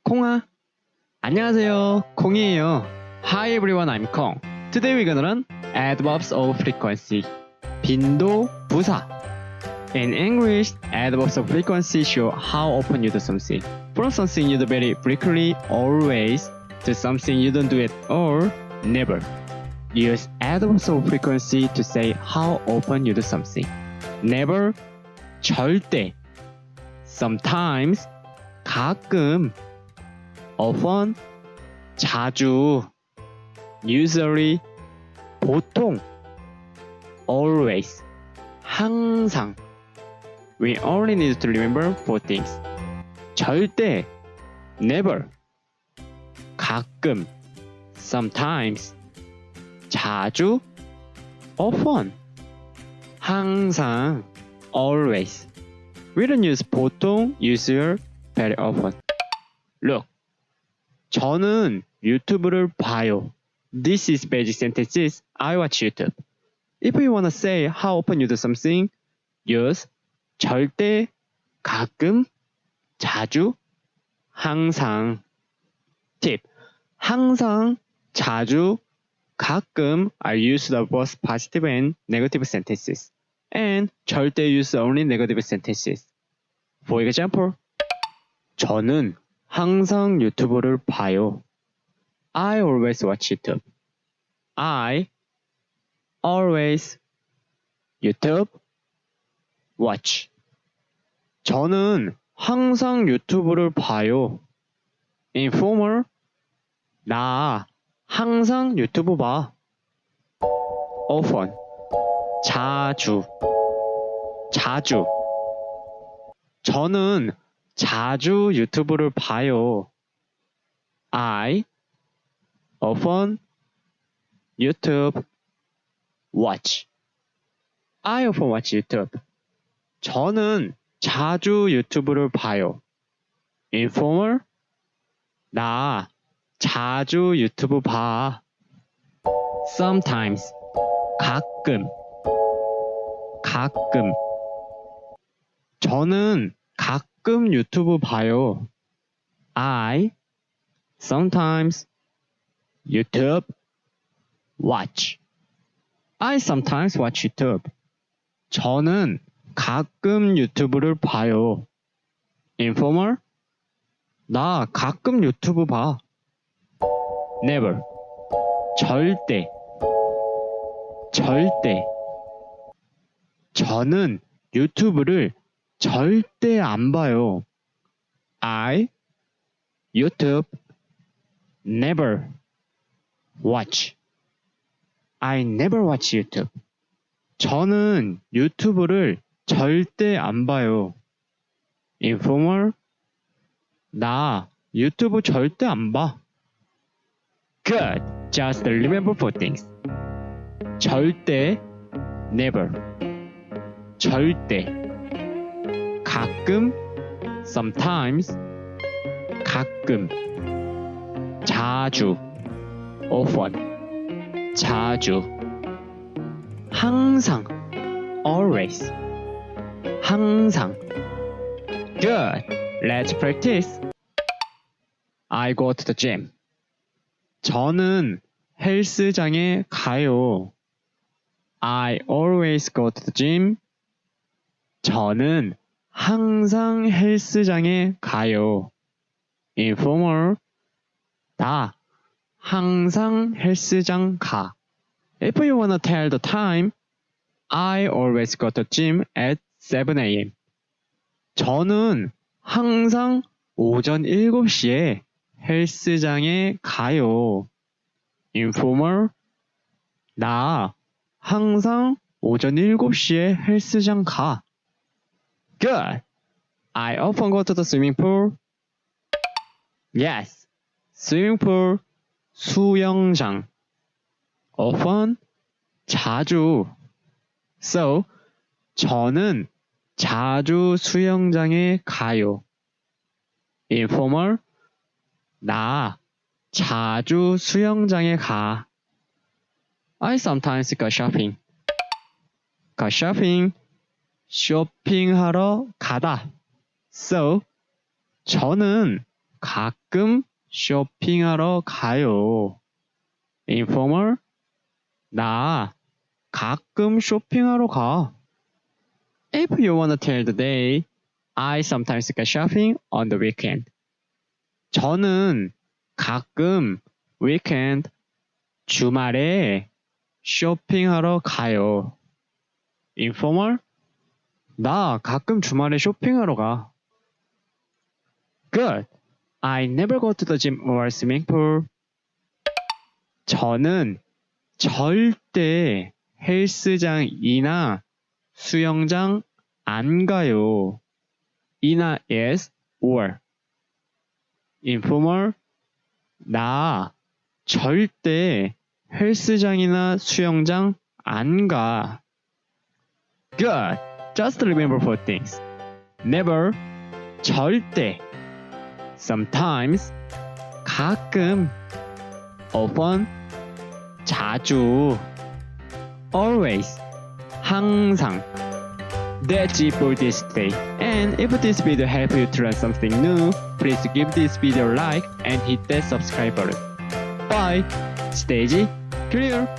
콩아. 안녕하세요. 콩이에요. Hi everyone, I'm Kong. Today we're gonna learn adverbs of frequency. 빈도, 부사. In English, adverbs of frequency show how often you do something. From something you do very frequently, always, to something you don't do at all, never. Use adverbs of frequency to say how often you do something. Never, 절대. Sometimes, 가끔. Often, 자주. Usually, 보통. Always, 항상. We only need to remember 4 things. 절대, never. 가끔, sometimes. 자주, often. 항상, always. We don't use 보통, usual, very often. Look, 저는 유튜브를 봐요. This is basic sentences. I watch YouTube. If you want to say how often you do something, use 절대, 가끔, 자주, 항상. Tip. 항상, 자주, 가끔 are used of both positive and negative sentences. And 절대 use only negative sentences. For example, 저는 항상 유튜브를 봐요. I always watch YouTube. I always YouTube watch. 저는 항상 유튜브를 봐요. Informal. 나 항상 유튜브 봐. Often. 자주. 자주. 저는 자주 유튜브를 봐요. I often YouTube watch. I often watch YouTube. 저는 자주 유튜브를 봐요. Informal. 나 자주 유튜브 봐. Sometimes. 가끔. 가끔. 저는 가끔 유튜브 봐요. I sometimes YouTube watch. I sometimes watch YouTube. 저는 가끔 유튜브를 봐요. Informal. 나 가끔 유튜브 봐. Never. 절대. 절대. 저는 유튜브를 절대 안 봐요. I YouTube never watch. I never watch YouTube. 저는 유튜브를 절대 안 봐요. Informal. 나 유튜브 절대 안 봐. Good. Just remember 4 things. 절대, never. 절대. 가끔, sometimes. 가끔. 자주, often. 자주. 항상, always. 항상. Good. Let's practice. I go to the gym. 저는 헬스장에 가요. I always go to the gym. 저는 항상 헬스장에 가요. Informal. 나 항상 헬스장 가. If you wanna tell the time, I always go to the gym at 7 a.m. 저는 항상 오전 7시에 헬스장에 가요. Informal. 나 항상 오전 7시에 헬스장 가. Good. I often go to the swimming pool. Yes. Swimming pool. 수영장. Often. 자주. So, 저는 자주 수영장에 가요. Informal. 나 자주 수영장에 가. I sometimes go shopping. go shopping. 쇼핑하러 가다. So, 저는 가끔 쇼핑하러 가요. informal, 나 가끔 쇼핑하러 가. If you wanna tell the day, I sometimes go shopping on the weekend. 저는 가끔 weekend, 주말에 쇼핑하러 가요. informal, 나 가끔 주말에 쇼핑하러 가. Good. I never go to the gym or swimming pool. 저는 절대 헬스장이나 수영장 안 가요. 이나 is or. informal, 나 절대 헬스장이나 수영장 안 가. Good. Just remember four things. Never, 절대. Sometimes, 가끔. Often, 자주. Always, 항상. That's it for this day. And if this video helped you to learn something new, please give this video a like and hit that subscribe button. Bye. Stage clear.